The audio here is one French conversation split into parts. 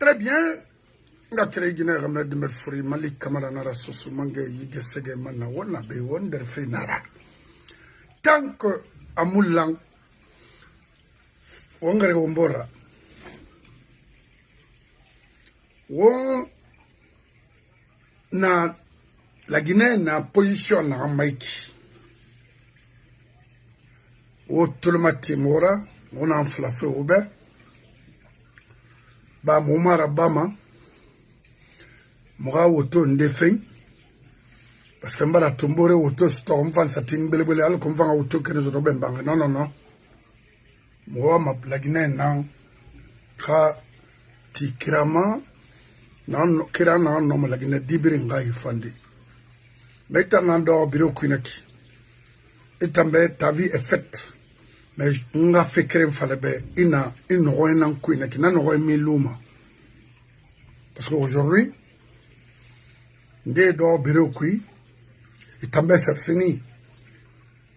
Très bien. Nga kere Guinée Ahmed Merfuri Malik Kamara Nara Sosu Mange Yige Sege Mana Wana Be Wonder Fe Nara. Tant que Amoulang Wangare Wombora Won na la Guinée na position na Maiki. O Tolomati Mora, on a enflaffé au bain. Ba Moumara Bama. Mora auto ndefeng parce que mbala tombore auto storm fan satin belebele al kom fan auto que nous robem bang non moi ma la Guinée nan ka ti kirama nan kirana non la Guinée dibiri ngai fandi meta nan do biro kuinaki etambe ta vie est faite mais nga fait crème falebe ina roenan kuinaki nan roe miluma parce que aujourd'hui des dors bureau qui c'est fini.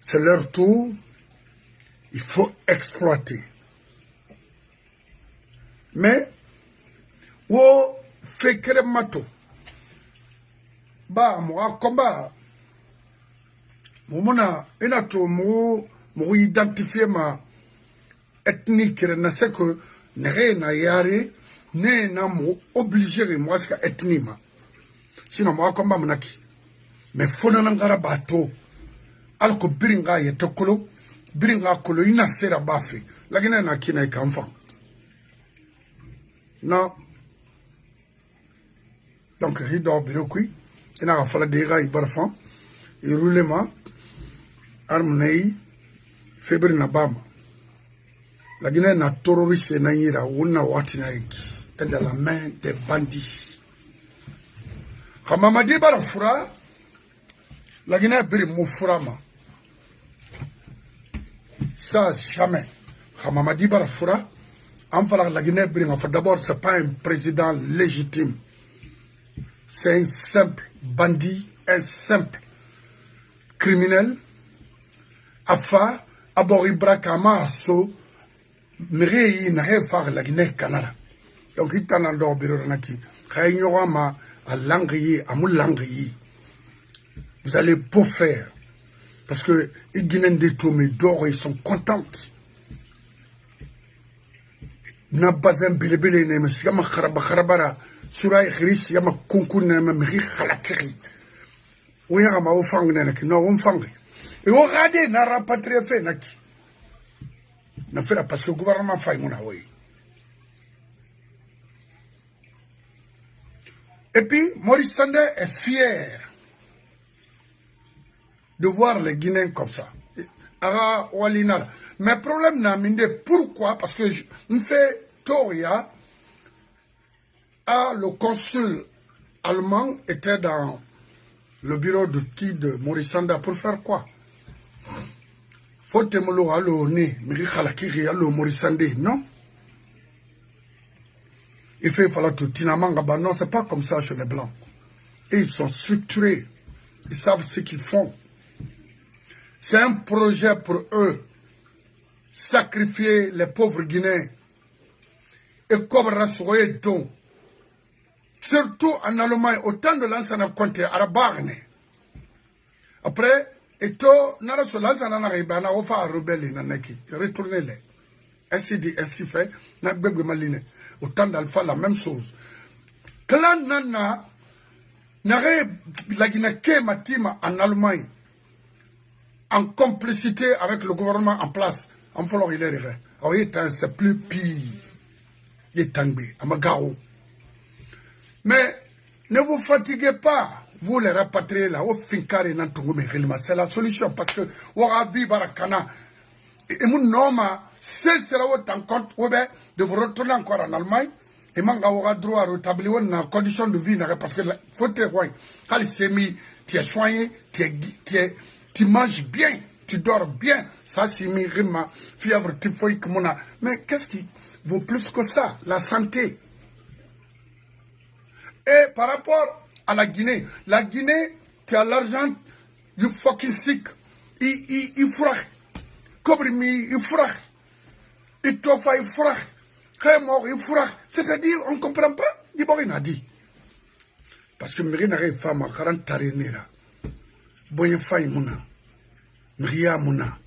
C'est leur tour. Il faut exploiter. Mais, où fait que le mato? Bah, moi, combat. Moi, il a tout, moi, identifier ma ethnique, ne sait que, ne rien yare, ne n'a obligé, moi, c'est ethnie, sinon moi comme manaki mais fona ngara bato alko biringa yetokolo biringa kolo ina sera bafi la Guinée na kina ikamfa non donc rido birokui ina fala dega ibarfan et roulement armnei febre na bama la Guinée na terroriste na yira wona watina iki est dans la main des bandits. Mamadi Barafura, la Guinée biri Moufurama. Ça, jamais. Mamadi Barafura, enfin la Guinée biri d'abord, ce n'est pas un président légitime. C'est un simple bandit, un simple criminel. Afa, Aboribra Kama Asso, Miri, n'a rien fait la Guinée Canada. Donc, il t'en a d'or biro Ranaki. Kaïnorama. À Langrier, à Moulangrier. Vous allez beau faire. Parce que les Guinéens de Tomé d'or, ils sont contents. N'a pas un bilébélé, mais si yama kharabara, sura ikhris, yama kunku nema mri khalakiri. Ou yama ofang nenaki, non, ofang. Et on regarde, n'a rapatrié fait, naki. N'a fait là, parce que le gouvernement faille mon aoué. Et puis, Maurice Sandé est fier de voir les Guinéens comme ça. Mais le problème n'a minde pourquoi? Parce que je me fais Toria, le consul allemand était dans le bureau de Maurice Sandé pour faire quoi? Faut temolo allo ne, miri khalakiri allo Maurice Sandé, non? Il fait falloir tout tinamanga, non, c'est pas comme ça chez les Blancs. Et ils sont structurés. Ils savent ce qu'ils font. C'est un projet pour eux. Sacrifier les pauvres Guinéens. Et comme rassurer donc. Surtout en Allemagne, autant de l'ancien compte à la barne. Après, et tout, n'a pas l'ancien n'a offert à rebelle, retournez-les. Ainsi dit, ainsi fait, n'a pas de maline. Autant d'Alpha, la même chose. Clan Nana, n'aurait la Guinée Matima en Allemagne, en complicité avec le gouvernement en place, en falloir il est alors c'est plus pire. Il est tombé, à Magao. Mais ne vous fatiguez pas, vous les rapatriez là, au Finkari Nantoumé, c'est la solution parce que, Waravi Barakana, et mon nom, c'est cela en compte de vous retourner encore en Allemagne et manga aura droit à rétablir une condition de vie parce que faut te voir quand il s'est mis tu es soigné tu manges bien tu dors bien ça c'est mis rima fièvre typhoïde comme on a mais qu'est-ce qui vaut plus que ça la santé et par rapport à la Guinée qui a l'argent du fucking sick il fera comme il fera. Il tofa il fera C'est-à-dire, on ne comprend pas. Il a dit. Parce que Miri n'a pas femme à 40 tarinera. Boyen Faye Mouna. Miria Mouna.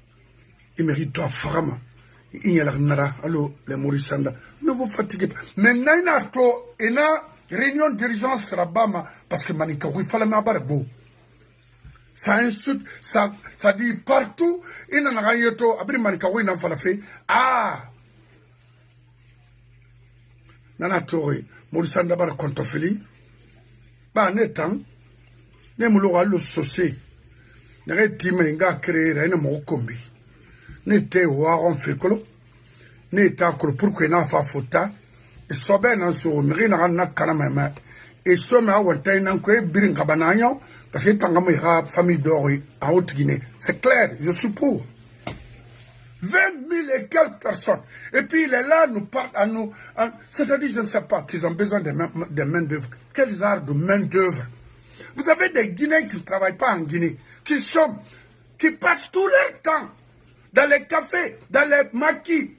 Il mérite toi Frama. Il y a la Nara. Allô, les Maurissanda. Ne vous fatiguez pas. Mais Naina To, et na réunion de dirigeance Rabama. Parce que Manika, il fallait m'abarbo. Ça insulte, ça dit partout. Il n'a rien to. Abri Manika, il n'a pas fait. Ah! Nana Toré, Maurissanda Bar Contofili. Bah, netan. Ne mouloura le saucé. Ne time nga créer une mokombi. Ne te waron fekolo. Ne ta kolo pourquoi na fa fota. Et sobe nan so miri na kanama. Et so me awanta nan ko birin kabananyo parce que tanga mo ha famille d'Ori en Haute-Guinée. C'est clair, je suis pour. 20 000 et quelques personnes. Et puis il est là, nous parle à nous. C'est-à-dire, je ne sais pas, qu'ils ont besoin de main d'œuvre. Quels arts de main d'œuvre? Vous avez des Guinéens qui ne travaillent pas en Guinée, qui chôment, qui passent tout leur temps dans les cafés, dans les maquis.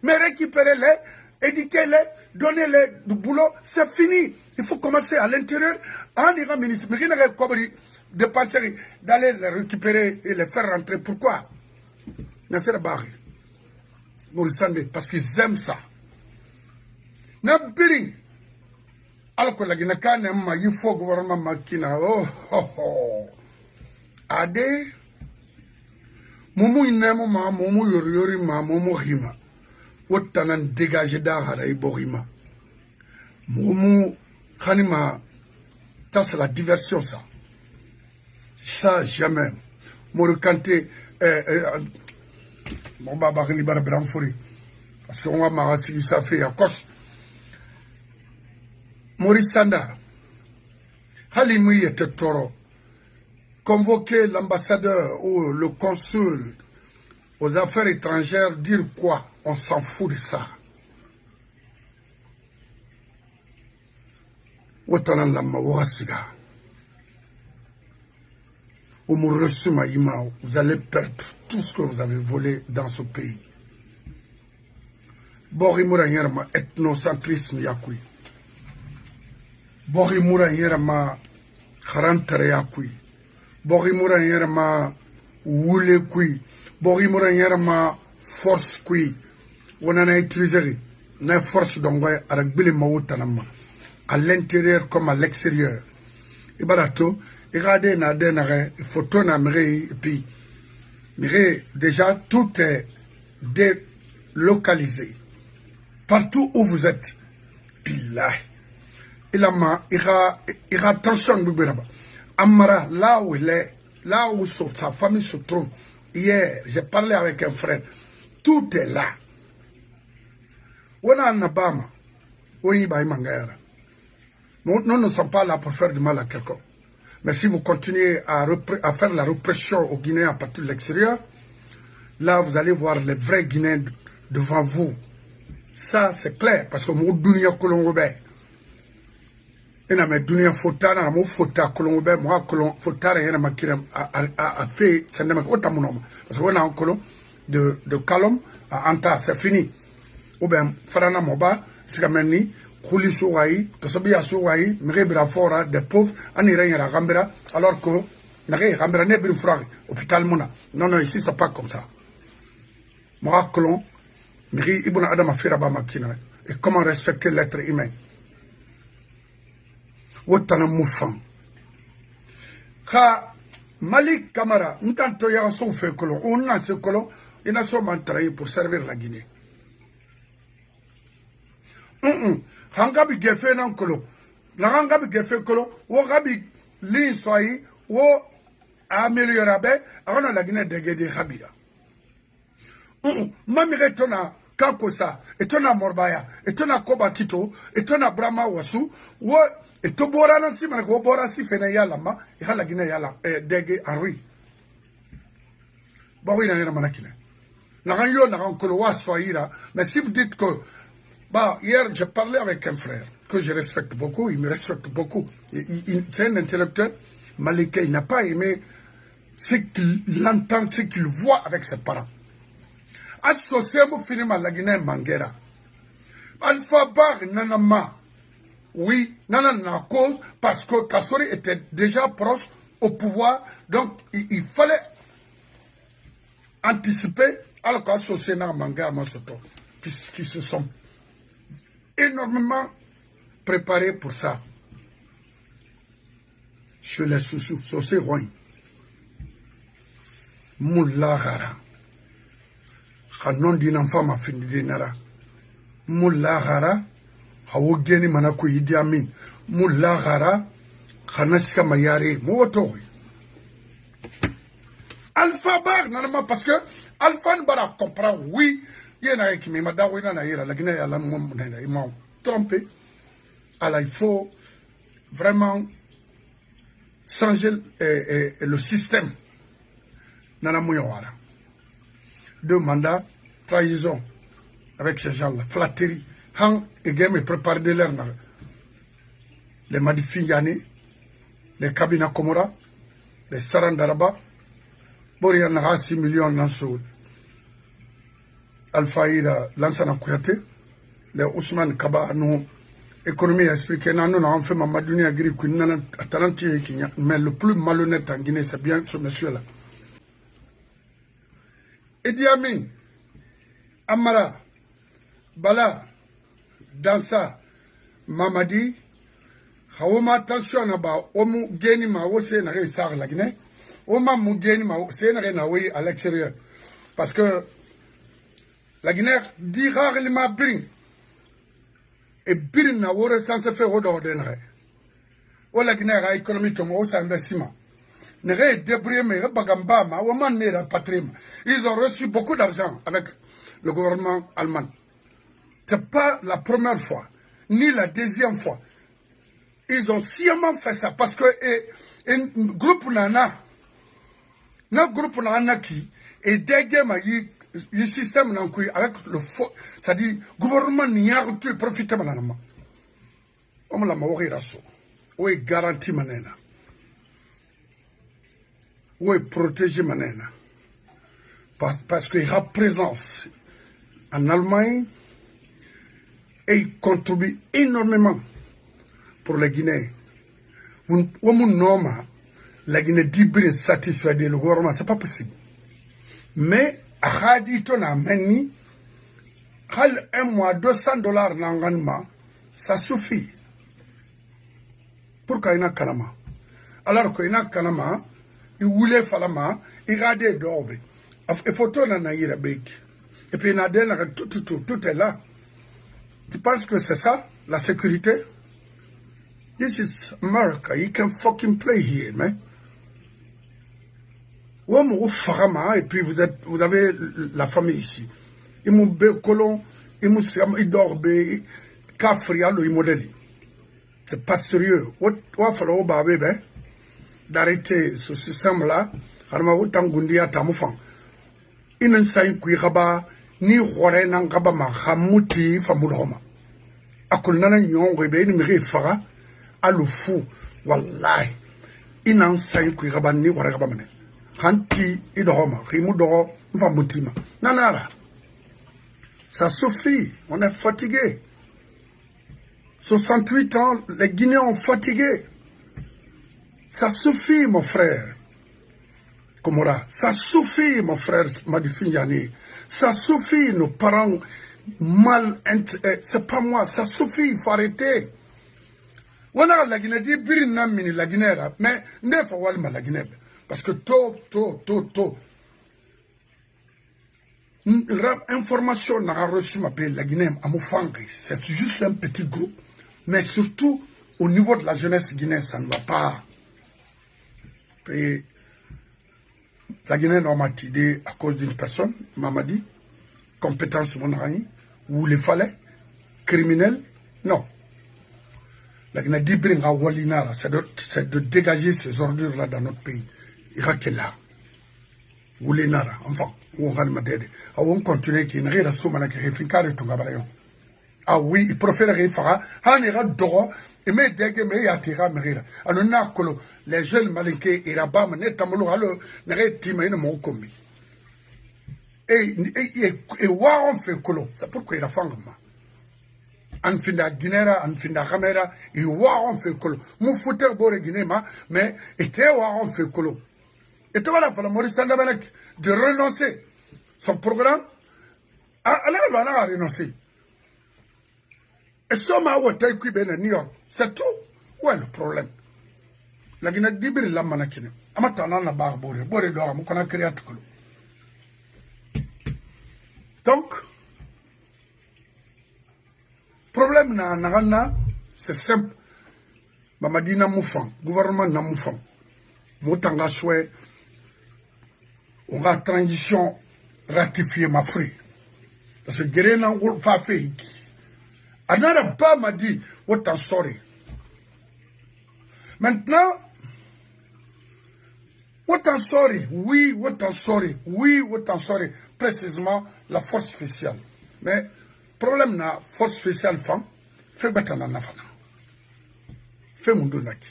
Mais récupérez-les, éduquez-les, donnez-les du boulot, c'est fini. Il faut commencer à l'intérieur, en Iran ministre. Mais qui n'a pas de penser d'aller les récupérer et les faire rentrer. Pourquoi? Nasser Barry, Maurissandé, parce qu'ils aiment ça. Nabiring, alors que la Guinée, il faut gouvernement Makina. Oh. Ade, Moumou inemo ma, Moumou yori ma, Moumou rima. Wotanan dégagé d'Ahara et Borima. Moumou Khanima, ça c'est la diversion, ça. Ça, jamais. Mourukante, mon baba libère Bramfori. Parce qu'on va m'arracher, ça fait à cause. Maurice Sanda, Halimi était toro. Convoquer l'ambassadeur ou le consul aux affaires étrangères, dire quoi? On s'en fout de ça. Wotanan lama wasiga. Vous allez perdre tout ce que vous avez volé dans ce pays. Borimura yerma ethnocentrisme yakui. Borimura yerma kharantere yakui. Borimura yerma wule kui. Borimura yerma force kui. On a utilisé une force d'envoi à la mawutanama. À l'intérieur comme à l'extérieur. Ibarato. Regardez, il faut tourner et puis, déjà, tout est délocalisé. Partout où vous êtes. Puis là, il a attention, Amara, là où il est, là où sa famille se trouve. Hier, j'ai parlé avec un frère. Tout est là. On a un Abama. Nous ne sommes pas là pour faire du mal à quelqu'un. Mais si vous continuez à faire la répression aux Guinéens à partir de l'extérieur, là, vous allez voir les vrais Guinéens devant vous. Ça, c'est clair, parce que mon dunia kolongobe. Et na me dunia fotana, na mo fota kolongobe, moi fotana yana makira a fait, ça ne m'a pas otamunoma. Parce qu'on a un colon de Kalom à Anta, c'est fini. Ou bien, Farana Moba, Sigameni, Kouli Souaï, Tosobia Souaï, Mrebra Fora, des pauvres, Aniré la Gambera, alors que Nare Gambera Nebri Frari, hôpital Mona. Non, ici, c'est pas comme ça. Moi, colon, Miri Ibn Adam Afiraba Makina. Et comment respecter l'être humain? Wotana Moufan. Ka Malik Kamara, n'tanto ya son fait colon, on a ce colon, il a son trahi pour servir la Guinée. Hangabi gefe nan kolo. Na hangabi gefe kolo, wo gabi lin soyi, wo améliorabe, avant la Guinée de Habida. Mamire tona Kankosa, etona Morbaya, etona Koba Kito, etona Brahma Wasu, wo etobora nansi manako bora si fena yala ma, et la Guinée yala dege Henri. Bon, il y a un manakine. Na ranyo na rankolo wa soyira, mais si vous dites que bah, hier, j'ai parlé avec un frère que je respecte beaucoup, il me respecte beaucoup. C'est un intellectuel malika, il n'a pas aimé ce qu'il entend, ce qu'il voit avec ses parents. Associé, moi, finis ma la Guinée Manguera. Alpha Bar Nanama. Oui, Nanana cause parce que Kassori était déjà proche au pouvoir, donc il fallait anticiper alors qu'au Sénat Manga Masoto, qui se sont énormément préparés pour ça. Je les sous saucés roin. Moulagara. Kanon d'une femme a fini d'inara. Moulagara. Hawo geni manako Idi Amin. Moulagara. Khanasika mayare. Moto. Alpha Bar, nanama, parce que Alpha Bar comprend, oui, il y en a qui m'a dit, la Guinée, ils m'ont trompé. Alors il faut vraiment changer le système. Nanamouyawara. 2 mandats, trahison avec ces gens-là, flatterie. Han et game est préparé de l'air. Les Madifi Yani, les Kabina Komora, les Sarandaraba, Boriana 6 millions dans Alphaïda, Lansana Kouyaté, les Ousmane Kaba, nous, économie expliquée, nous avons fait Mamadouni Agri, mais le plus malhonnête en Guinée, c'est bien ce monsieur-là. Idi Amin, Amara, Bala, Dansa, Mamadi, Haoma attention là-bas, Omu Geni ma ose na sar la Guinée, Oma mu Geni ma ose na oui à l'extérieur. Parce que la Guinée dit rarement Birin. Et Birin na wore sans se faire ordonner. O la Guinée a économie comme au investissement. Ils ont reçu beaucoup d'argent avec le gouvernement allemand. Ce n'est pas la première fois, ni la deuxième fois. Ils ont sciemment fait ça parce que un groupe nana qui est dégué le système avec le faux, c'est-à-dire le gouvernement n'y a pas profité de l'anama. On l'a mort oui garantie manena. Oui, protéger Manena. Parce qu'il y a présence en Allemagne et il contribue énormément pour la Guinée. La Guinée dit bien satisfait de le gouvernement, c'est pas possible. Mais, à Hadito na meni, un mois, $200 n'engagement, ça suffit. Pourquoi il y a Kanama? Alors qu'il y a Kanama, il voulait falama, il radait d'orbe. Il faut tout en aïe bec. Et puis tout est là. Tu penses que c'est ça, la sécurité? This is America. You can fucking play here, man. Et puis vous avez la famille ici. Ils m'ont colon, ils m'ont dorbe, cafrialo, ils modèlent. C'est pas sérieux. What faut d'arrêter ce système-là, il s'agit ni Hore Nangabama, Hamuti, Famudhoma. Akulnana Yon, Rebe, Miri Fara, Alufu, Wallahi. Il n'en s'agit ni Warabamane. Hanti, Idhoma, Rimudoro, Famutima. Nanara. Ça suffit, on est fatigué. 68 ans, les Guinéens ont fatigué. Ça suffit, mon frère. Komora, ça suffit, mon frère Madifinyani. Ça suffit, nos parents mal. C'est pas moi, ça suffit, il faut arrêter. Voilà, la Guinée dit, Birina mini la Guinée, mais ne faut pas la Guinée. Parce que tôt. Information n'a reçu ma paix, la Guinée, à Moufangri. C'est juste un petit groupe. Mais surtout, au niveau de la jeunesse guinéenne, ça ne va pas. Et la Guinée n'a pas idée à cause d'une personne, Mamadi, compétence monaranie, où il fallait, criminel, non. La Guinée dit c'est de dégager ces ordures-là dans notre pays. Irak est là. Où les nara, enfin, où on va me dire. On continue qui n'a rien à soumettre qui est fincaré tout gabayon. Ah oui, il préfère faire, han ira doro, et mais dégué, mais yatira, merira. Alors, n'a que les jeunes malinqués, et là-bas, mais tamolo, alors, n'arrête timé, ne m'ont commis. Et, on fait colo, c'est pourquoi il a fait un anfinda Guinera, anfinda Camera, et on fait colo. Mon fouteur bore Guinema, mais était on fait colo. Et voilà, il Maurice Sandabanek de renoncer son programme. Alors, on a renoncé. Et ça m'a outé qui ben New York. C'est tout. Où est le problème? La Guinée d'Ibri la manakine. Amatana na bar bore d'or, mon qu'on créé tout. Donc, problème na c'est simple. Mamadina Moufan, gouvernement na Moufan. Motanga souhait. On va transition ratifier ma free. Parce que Guérena va faire. Anara pas m'a dit, what I'm sorry. Maintenant, what I'm sorry, oui, what I'm sorry, oui, what I'm sorry. Précisément, la force spéciale. Mais, problème na force spéciale femme, fait batana nafana. Fait mon donaki.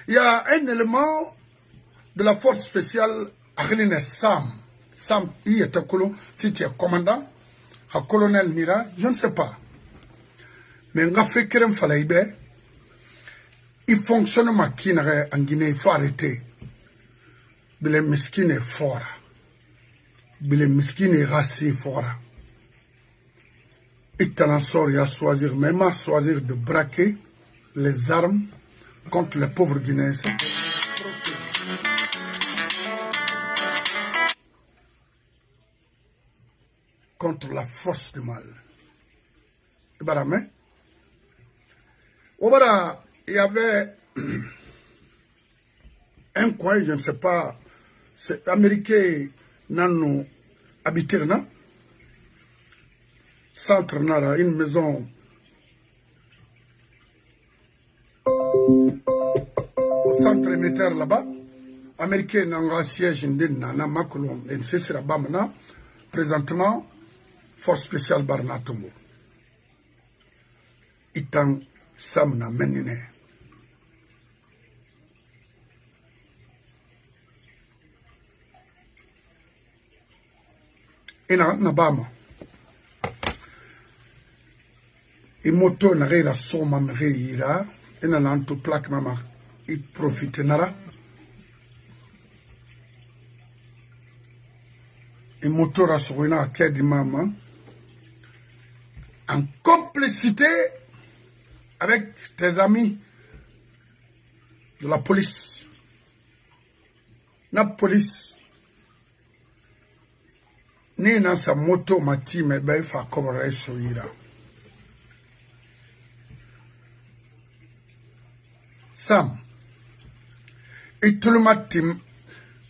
Il y a un élément de la force spéciale, Akhline Sam. Sam, il est un colon, si tu es commandant, un colonel Mira, je ne sais pas. Mais on a fait qu'il fallait il fonctionne ma kinare en Guinée, il faut arrêter. Bile miskin est fort. Bile miskin est racé fort. Et t'en sort à choisir, même à choisir de braquer les armes contre les pauvres Guinéens. Contre la force du mal. Et baramé. Au bara, il y avait un coin, je ne sais pas, c'est américain, nan habité là, centre nara, une maison au centre émetteur là-bas, américain n'a un siège nana makulon, et c'est là-bas maintenant, présentement, force spéciale Barnatumbo. Itang Samna Menine. Ina Nabama. Et moto n'a rien à soma m'reira. Ina n'anto plaque mama. Il profite nara. Et moto rassurina à quai de maman. En complicité avec tes amis de la police. La police, ni dans sa moto, ma team, et ben, il faut comme réussir. Sam, et tout le matin,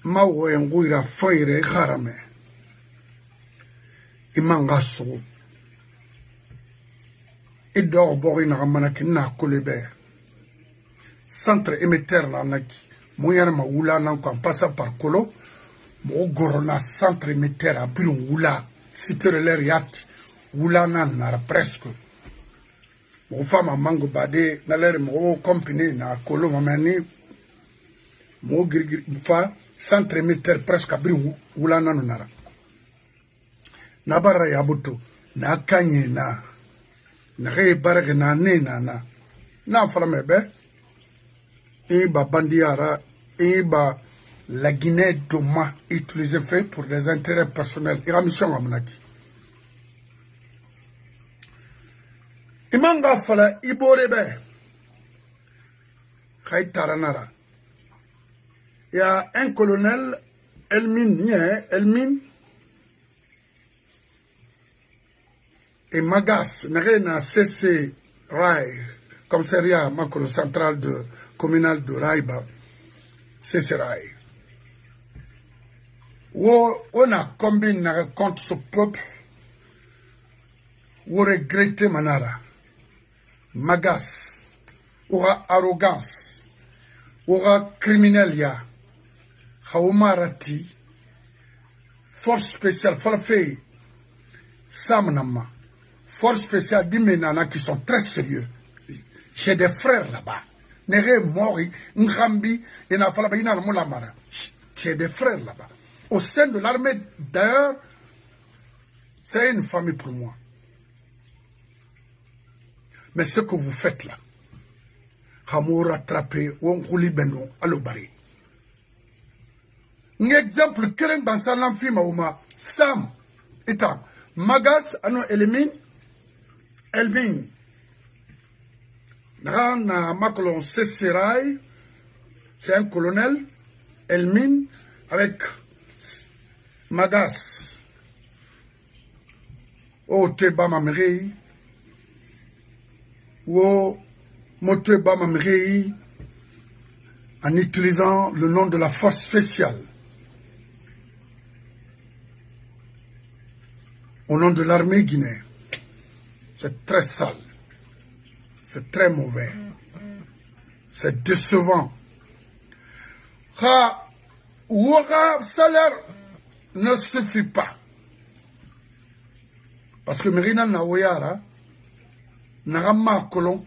ma oué, on a fait un harame. Il m'a sou. Et d'or bori na manaki na kolebe centre émetteur na naki moyen ma wula nan ko passa par kolo mo gorona centre émetteur a pris wula cité l'air yat wula nan na presque mo fama mango bade na l'air mo compagnie na kolo mamani mo girgir fa centre émetteur presque a pris wula nan nara na bara ya butu na kanye na Nare barre na ne na fala mebe et ba bandiara et ba la Guinée doma utilisé fait pour des intérêts personnels et mission amnaki imanga fala iborebe khay taranara il y a un colonel Elmine et Magas n'a cessé Rai, commissariat macro central de communal de Raïba, cessé Rai. Où on a combiné contre ce peuple, où regretter Manara, Magas, aura arrogance, aura criminel, Haoumarati, force spéciale, forfait, Samnama. Force spéciale d'Imenana qui sont très sérieux. J'ai des frères là-bas. Nere Mori, Ngambi, et Nafalaba, Inamolamara. J'ai des frères là-bas. Au sein de l'armée, d'ailleurs, c'est une famille pour moi. Mais ce que vous faites là, vous rattrapez, on roule beno, allo bari. Un exemple, quel dans sa langue mauma, Sam, étant, Magas, ano Elmin, Nana Macolon Sessirai, c'est un colonel, Elmin, avec Magas, au Teba Mamrei, ou Moteba Mamrei, en utilisant le nom de la force spéciale, au nom de l'armée guinéenne. C'est très sale, c'est très mauvais, c'est décevant. Le salaire ne suffit pas. Parce que Merina Naoyara, Narama Kolon,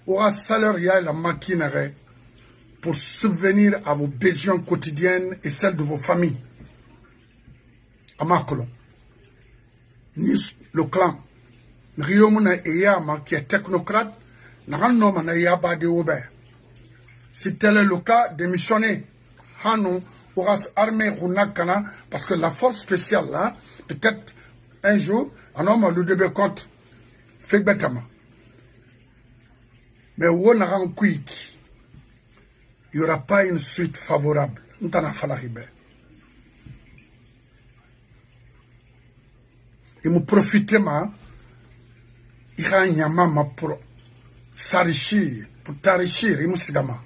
aura salaire ya la maquinerie pour subvenir à vos besoins quotidiens et celles de vos familles. À Makolon. Ni le clan. Riomuna Eyama qui est technocrate, Naranoma Yaba de Ober. Si tel est le cas, démissionnez. Hanou aura armée Runakana, parce que la force spéciale là, peut-être un jour, un homme le début contre Fegbetama. Mais où n'a un quick, il n'y aura pas une suite favorable. N'tana falaribe. Il me profite ma, il y a un yamama pour s'enrichir, pour t'enrichir, il me sigama.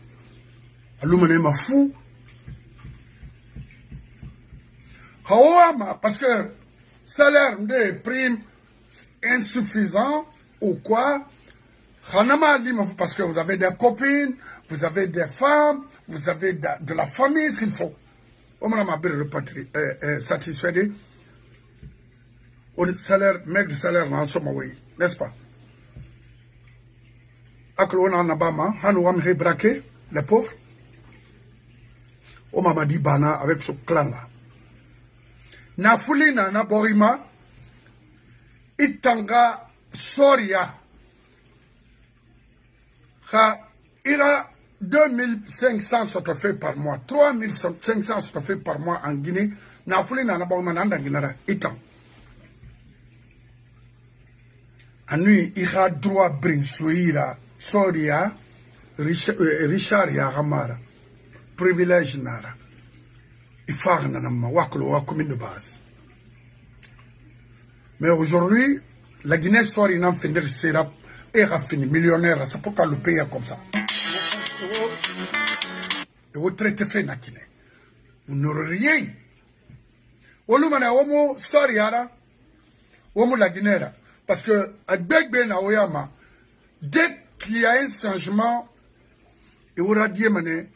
Alumene ma fou. Parce que salaire de prime insuffisant ou quoi, parce que vous avez des copines, vous avez des femmes, vous avez de la famille s'il faut. On m'a satisfait au salaire, mec de salaire dans ce moment, n'est-ce pas? Aklo on a Bama, Hanouam braqué, les pauvres. On m'a dit Bana avec ce clan-là. Na fulina na borima itanga soria ira 2500 fait par mois 3500 fait par mois en Guinée na fulina na borima na Guinée itang anui ira droit brin soira soria Richard ya gamara privilège nara. Commune de base. Mais aujourd'hui, la Guinée sort une finir sera et raffine millionnaire, c'est pourquoi le pays est comme ça. Et vous traitez fait na Guinée. Vous n'aurez rien. Olumana homo soriara, homo la Guinée. Parce que à Begbe na Oyama, dès qu'il y a un changement, il y aura dit mané,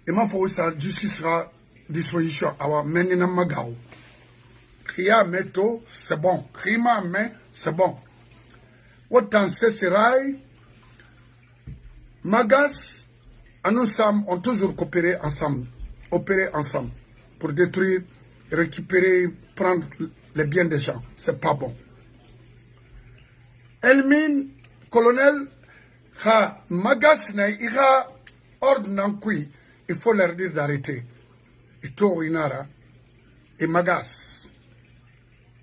et ma foi ça justice sera disposition awa menina magao ria meto c'est bon rima mais c'est bon autant Sessirai Magas nous sommes ont toujours coopéré ensemble opéré ensemble pour détruire récupérer prendre les biens des gens c'est pas bon Elmin colonel Magas na ira ordre nankui il faut leur dire d'arrêter et Torinara, et Magas,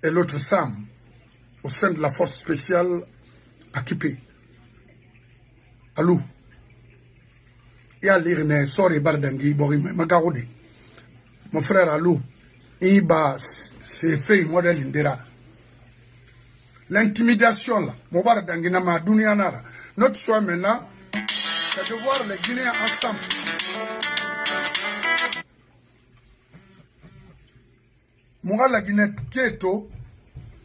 et l'autre Sam, au sein de la force spéciale Akipi, Alou. Et à l'Irne, Sori Bardangi, Borime, Magarodi. Mon frère Alou, Iba, c'est fait modèle Indira. L'intimidation là, mon Bardangi Nama, Dunianara. Notre choix maintenant, c'est de voir les Guinéens ensemble. Moi, la Guinée, Keto,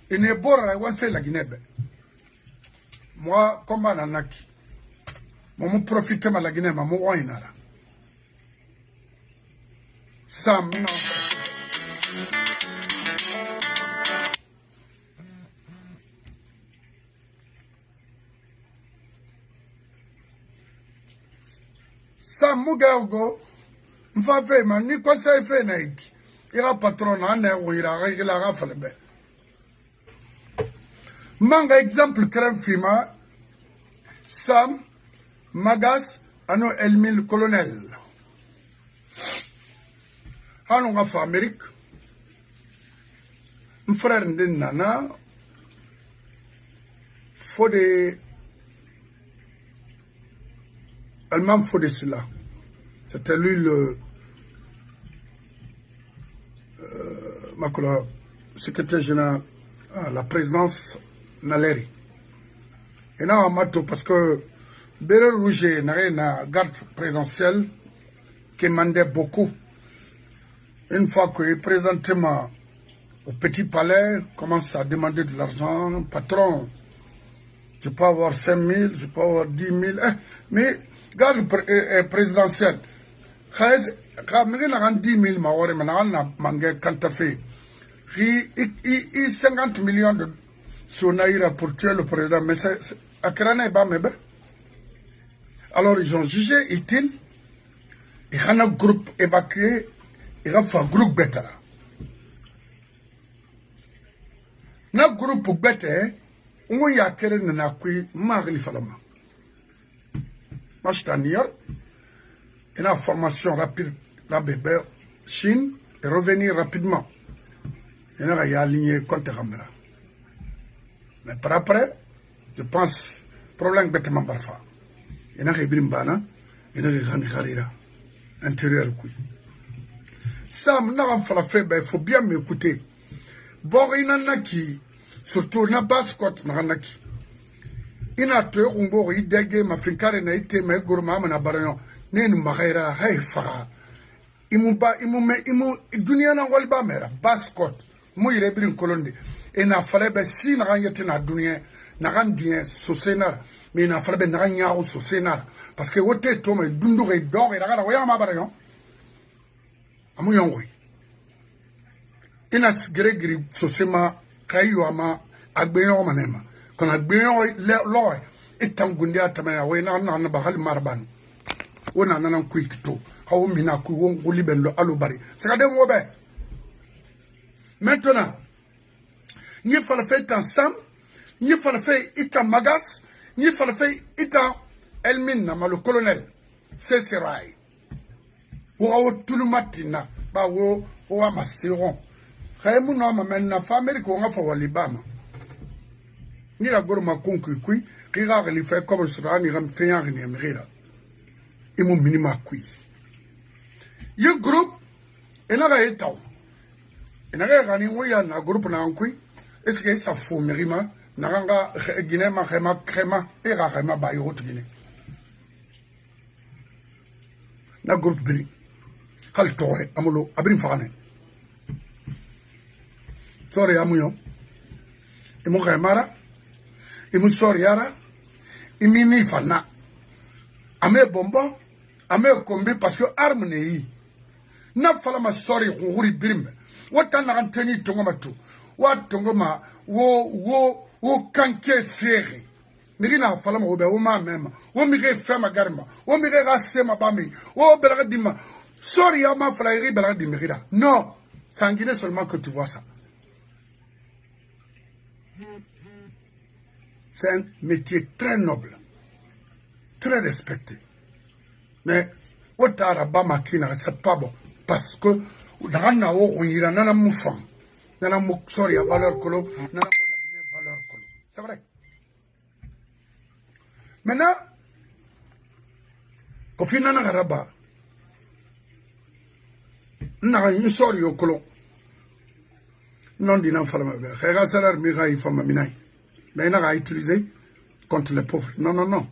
et ne bora, on fait la Guinée. Moi, comme un anaki, moi, je profite de la Guinée, mais moi, je Sam, non. Sam, Mugaogo, m'a fait, ni conseil fait, naïki. Il y a un patron, il y a un exemple, crème fima, Sam, Magas, ano Elmil colonel. Hano nga fa Amérique. Mon frère de Nana, faut de Allemand faut de cela. C'était lui le secrétaire général à la présidence Naleri. Et là, Mato, parce que Béré Rouge n'a une garde présidentielle qui demandait beaucoup. Une fois qu'il présentait au petit palais, commence à demander de l'argent. Patron, je peux avoir 5 000, je peux avoir 10 000. Mais garde présidentielle, quand je a 10 000, il 50 millions de sonaïra pour tuer le président. Mais c'est à Krana et Bamebe. Alors ils ont jugé utile. Il y a un groupe évacué. Il y a un groupe bête là. Na groupe bête, on y a quelqu'un qui a pris Marie Falama. Moi je suis à New York. Il y a une formation rapide la bébé Chine et revenir rapidement. Il y a aligné contre Ramela. Mais par après, je pense, problème bête Mambarfa. Il y a un Brimbana, il y a un Harira, intérieur. Ça, il faut bien m'écouter. Bon, il y en a qui, surtout, na baskot, naranaki. Il y a deux, on va y déguer, ma finkare na ite, mais gourma, na barayon, nen mahera, haifa. Imu, dunia na walba mera, baskot, mou y rebrin kolonde. Et na falebe, si na yete na dunia, na randien, sosena, mais na falebe na nyao sosena. Parce que wote tome, dundure, dor, et la waya ma barayon. Amu yongwe. Ina gregri sosema kayo ama agbeyon manema kon agbeyon loy etangunde atamaya we na bahal marban wona nanan kuikito hawo mina ku won goliben lo alubari saka dem wobe maintenant ni fala fait ensemble ni fala fait ita magas ni fala fait ita elmin na le colonel c'est serai wo tulumatina ba wo masiron Kayemu no mamenna famille ko nga fa walibama ni la goro makonku kui kira li fa comme sura ni ram feyan ni amira imu minima kui ye groupe ena ga etaw ena ga ni woya na groupe na kui est-ce que ça fo mirima na nga gine ma khema e ga khema ba yo tugine na groupe biri hal toy amulo abrin faane Sorry, amuyo. Imu kaimara. Imu sorry yara. Imi ni fana. Ame bomba. Ame kombi parce que arme ne yi. Na fala ma sorry huri birimbe. Wata na anteni tongo matu. Wat tongo ma wo kanke feri. Miri na fala ma obe uma mema. Wo mire fema garma. Wo mire rasema bami. Wo belaga dima. Sorry ya ma fala iri belaga dimira. Non. C'est en Guinée seulement que tu vois ça. C'est un métier très noble, très respecté. Mais, au Tarabama c'est pas bon. Parce que, on ira nana moufan, nana mouksoria valeur colo, nana moulagine valeur colo. C'est vrai. Maintenant, quand on a un rabat, on a une sorte de colo. Non, dit non, fallait me faire. Un salaire, il faut me mais il n'a utilisé contre les pauvres. Non, non, non.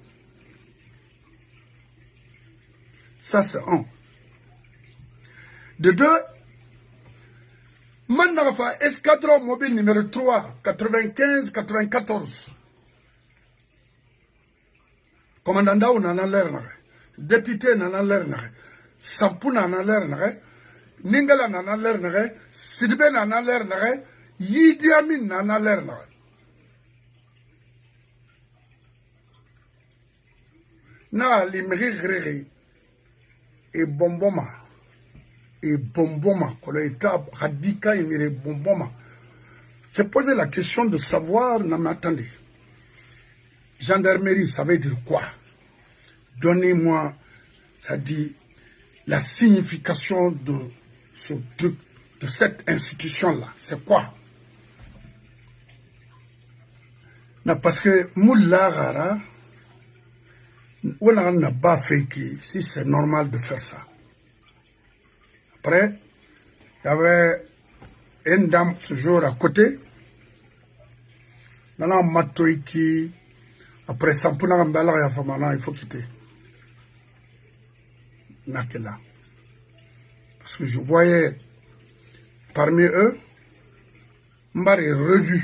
Ça, c'est un. De deux, maintenant, escadron mobile numéro 3, 95-94. Commandant Daou n'a l'air, député n'a l'air, Sampou n'a l'air, Ningala n'a l'air, Sidibé n'a l'air, Yidi Amin n'a l'air. Na limri et bomboma quand l'état radical et bomboma. J'ai posé la question de savoir, non mais attendez, Gendarmerie, ça veut dire quoi? Donnez-moi, ça dit, la signification de ce truc, de cette institution-là. C'est quoi? Non, parce que Moulagara, on n'a pas fait que si c'est normal de faire ça. Après, il y avait une dame ce jour à côté. Maintenant, Matoiki, après Sampuna Mbala Yafamana, il faut quitter. Nakela. Parce que je voyais parmi eux, Mbari redu.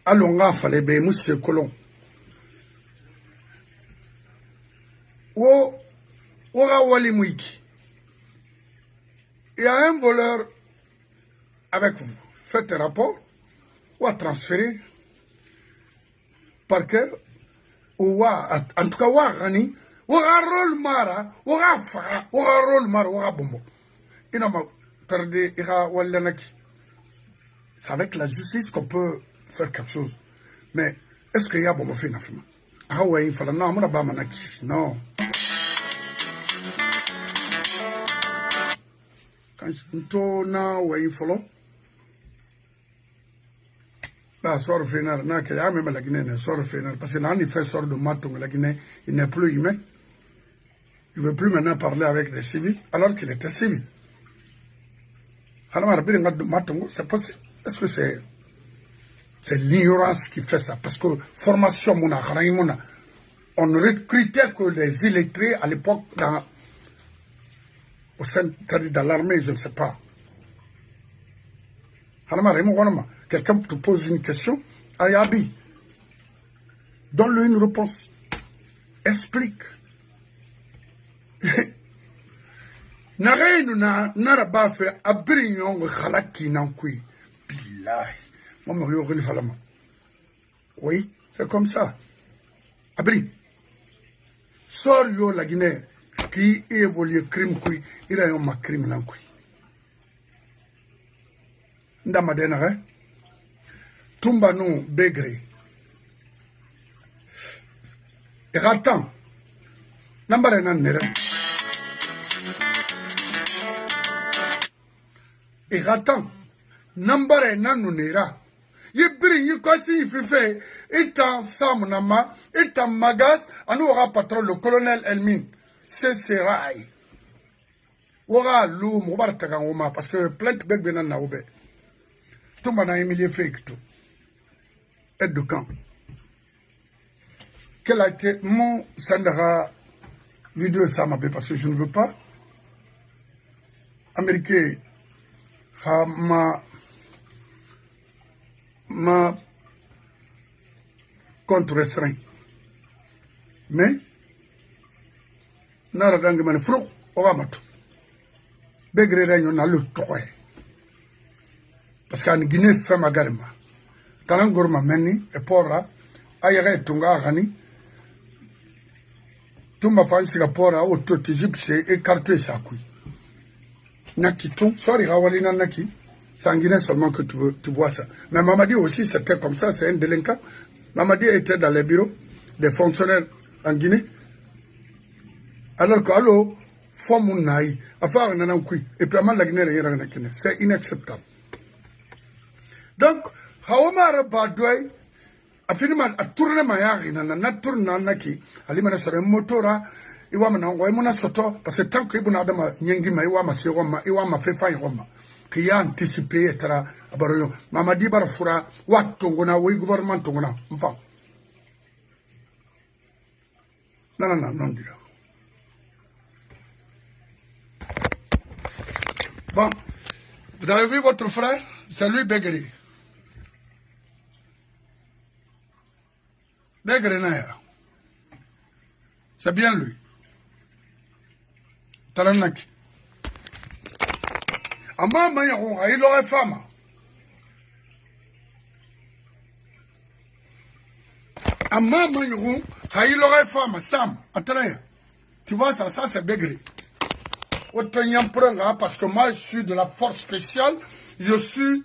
Alonga fallait bien monsieur Colomb. Wo Wali Mouiki. Il y a un voleur avec vous. Faites un rapport ou à transférer parce que en tout cas wa gani wa rôle mara wa fa wa rôle mara wa bombo ina ma perdre ira wala naki. C'est avec la justice qu'on peut faire quelque chose, mais est-ce qu'il y a bombo fait nafima ah ouais il fallait non amuna ba manaki non quand to na ouais il follow. La sort final, n'a que même la Guinée, sort final, parce que là, il fait sort de maton, la Guinée, il n'est plus humain. Il ne veut plus maintenant parler avec des civils, alors qu'il était civil. Alors, c'est possible. Est-ce que c'est l'ignorance qui fait ça? Parce que formation, on ne recrutait que les illettrés à l'époque au sein de l'armée, je ne sais pas. Quelqu'un te pose une question, Ayabi, donne-lui une réponse. Explique. Naraba fait abrignon khalaki nankui. Billahi. Oui, c'est comme ça. Abri. Sors yo la Guinée qui évolue crime kui, il a un crime nankui. Ndamadena, Tumba nous Begré. Ratan. Nambare nan nere. Ratan. Nambare nan nera. Yibri yi kwasi fife. Itan Samunama. Itan Magas. Anou aura patron le colonel Elmin. C'est Seraï. Aura lou moubar tagangoma. Parce que plainte beg benan na oube. Tumba na Emilie fake tout. Aide de camp. Quel a été mon Sandara vidéo Samabé parce que je ne veux pas. Américain ma contre restreint. Mais nara dangi man frou ogamatu. Begre ranyo na lu toy. Parce qu'en Guinée fait ma garma. Tanangorma meni e porra ayere tunga gani tumba fansi ga porra o to Égypte et carte sakui naki ton sorry rawalina naki c'est en Guinée seulement que tu vois ça. Mais Mamadi aussi c'était comme ça, c'est un délinquant. Mamadi était dans les bureaux des fonctionnaires en Guinée alors que allo fomu nai affaire nanakui et puis amal la Guinée c'est inacceptable. Donc Haomara Badway, a fini a tourné ma yari, na tourne naki, alimana sere motora, iwamana, waimona soto, parce que tant que vous n'avez nyengima, iwama si Roma, iwama fefa Roma, qui a anticipé, etc. Abaroyo, Mamadi Barfura, wat tongona, oui, gouvernement tongona, enfin. Non, Dieu. Bon, vous avez vu votre frère? C'est lui Begeri. Begrenaya. C'est bien lui. Talanaki. Ama mayaron, il aurait femme. Ama mayaron, il aurait femme. Sam, attends. Tu vois ça c'est Begri. Parce que moi je suis de la force spéciale. Je suis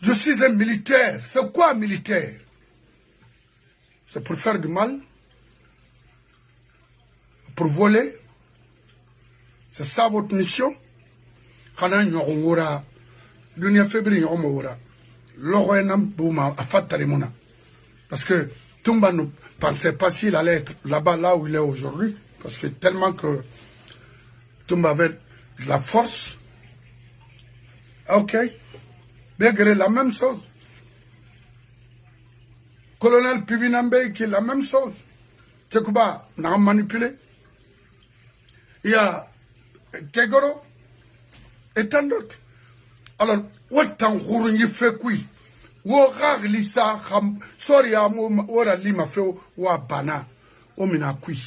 Je suis un militaire. C'est quoi militaire? C'est pour faire du mal, pour voler. C'est ça votre mission? Kana nyongora, dunia febri nyongora. L'oro enam bouma a fatarimuna. Parce que Toumba ne pensait pas s'il allait être là-bas, là où il est aujourd'hui. Parce que tellement que Toumba avait la force. Ok. Bégré, la même chose. Colonel Pivinambe, qui est la même chose. Tekouba n'a manipulé. Il y a Kegoro et tant d'autres. Alors, autant Rourouni fait quoi? Wo ragli sa kham soria mo ora lima fe wa bana o mina kui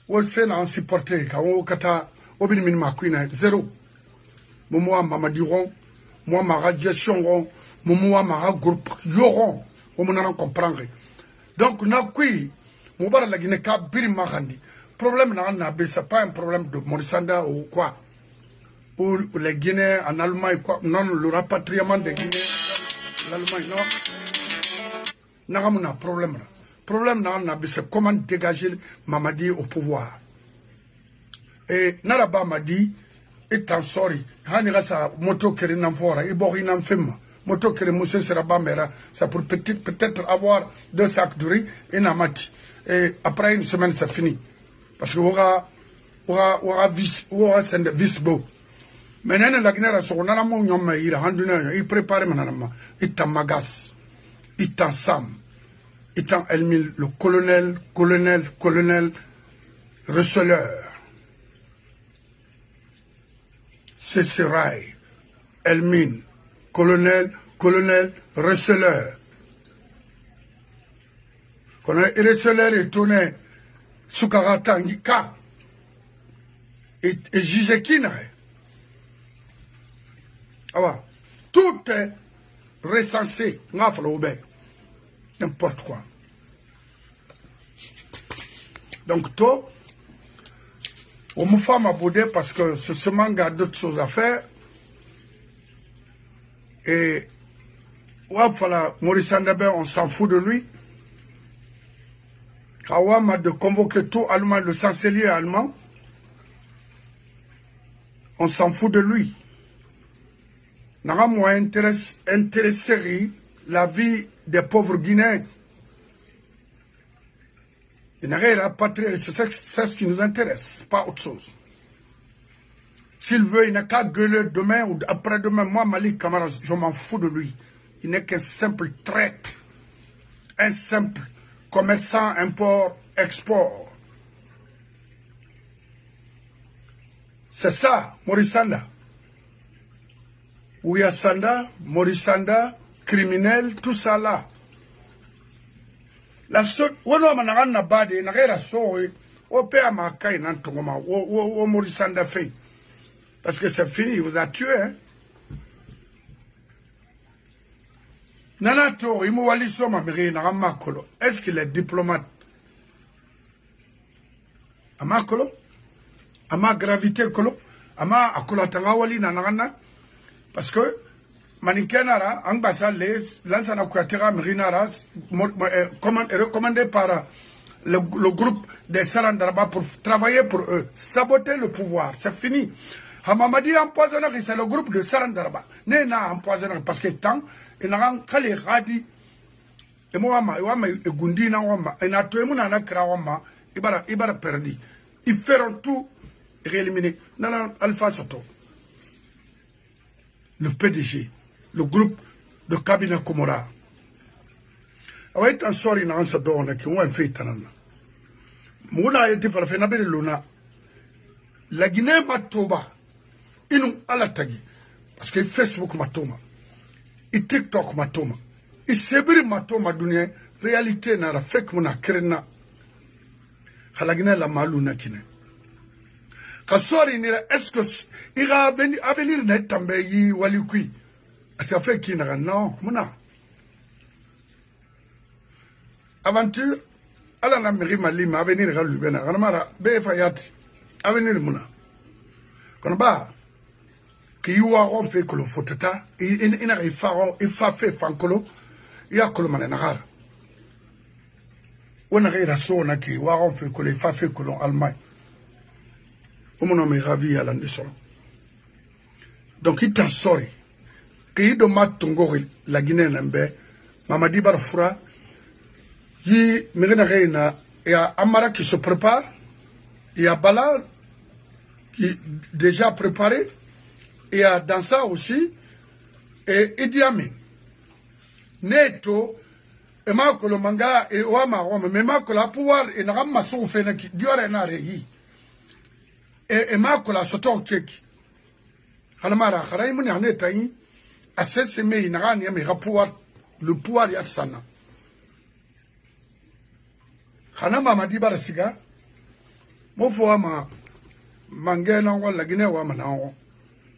wo fe na supporter ka wo kata o bin min ma kui na zéro mo mo mama diron mo ma gestion ron mo ma groupe yoron o mo na comprendre donc na kui mo bara la Guinée ka bir ma khandi problème na be c'est pas un problème de Morissanda ou quoi pour les Guinéens en Allemagne quoi non le rapatriement des Guinéens l'Allemagne, non. Nous avons un problème. Le problème, c'est comment dégager Mamadi au pouvoir. Et Naraba m'a dit, étant sorry, Hanirasa, moto kere n'enfora, et bori n'enfema, moto kere mousse seraba mera, ça pour peut-être avoir 2 sacs de riz et namati. Et après une semaine, c'est fini. Parce que aura vis beau. Mais nous avons la son il prépare il magas, il sam, il Elmil, le colonel, receleur. C'est Serai, Elmin, colonel, receleur. Colonel receleur est tourné, Soukarata, Ngika, et Jijekina. Ah, tout est recensé, n'importe quoi. Donc, toi, on me fait m'abouder parce que ce manga a d'autres choses à faire. Et, voilà, Maurice Andabé, on s'en fout de lui. Kawama de convoquer tout allemand, le chancelier allemand. On s'en fout de lui. N'a moins intéressé la vie des pauvres Guinéens. Il n'a rien à patrie, c'est ce qui nous intéresse, pas autre chose. S'il veut, il n'a qu'à gueuler demain ou après-demain. Moi, Malik Kamara, je m'en fous de lui. Il n'est qu'un simple traître, un simple commerçant import-export. C'est ça, Morissanda. Ouyasanda, Morissanda, criminel, tout ça là. La seule, on a bade, on a sorti, on peut amakai n'antongoma, on Morissanda fait. Parce que c'est fini, il vous a tué, hein. Nanato, il m'a dit ça, Makolo. Est-ce qu'il est diplomate? Amakolo? Ama gravité kolo? Ama akolatanga wali nanana? Parce que Manikenara, ambassadeur, l'ansana Kouatera Mirinara, recommandé par le groupe des Sarandaraba pour travailler pour eux, saboter le pouvoir, c'est fini. Hamamadi empoisonnerie, c'est le groupe de Sarandaraba. Nena empoisonnerie, parce que tant, il n'a rien qu'à les radis. Et moi, et Gundina, et Natoemuna Nakrawama, Ibara perdu. Ils feront tout rééliminer. Non, Alpha Soto. Le PDG, le groupe de cabinet Komora. Await un sort in ansa dona qui ont fait tanana. Mouna été fait la fenabelle luna. La Guinée matoba. Inu alatagi. Parce que Facebook matoma. Et TikTok matoma. Et Sebri matoma dunia. Réalité n'a la fake mona krena. La Guinée la maluna kine. Kasori nira est-ce que il va venir net tambe yi walikui ça fait qui n'a non mona aventure ala na miri malima avenir galu bena mara be fayat avenir mona kono ba ki wa on fe ko fotata ina ga fa fe fankolo ya ko man na gara on ga ira so na ki wa on fe ko fa fe ko Allemagne o mon me ravi à l'andeson donc il t'a sorry ki do matungo la Guinée nambe Mamadi Barfoura yi mirina reina ya Amara qui se prépare il y a Bala qui déjà préparé. Il y a dans ça aussi et Idi Amin. Neto et ma ko manga et wa ma rome mais ma ko la pouvoir et na ma so fe na ki diore na re yi. Et ma ko la soto keki. Hala mara kharay mun ne tayi assesse me ina ran yami pouvoir le pouvoir ya sana. Hana Mamadi Barasiga mo fo ma mangena wala Guinée wa manao.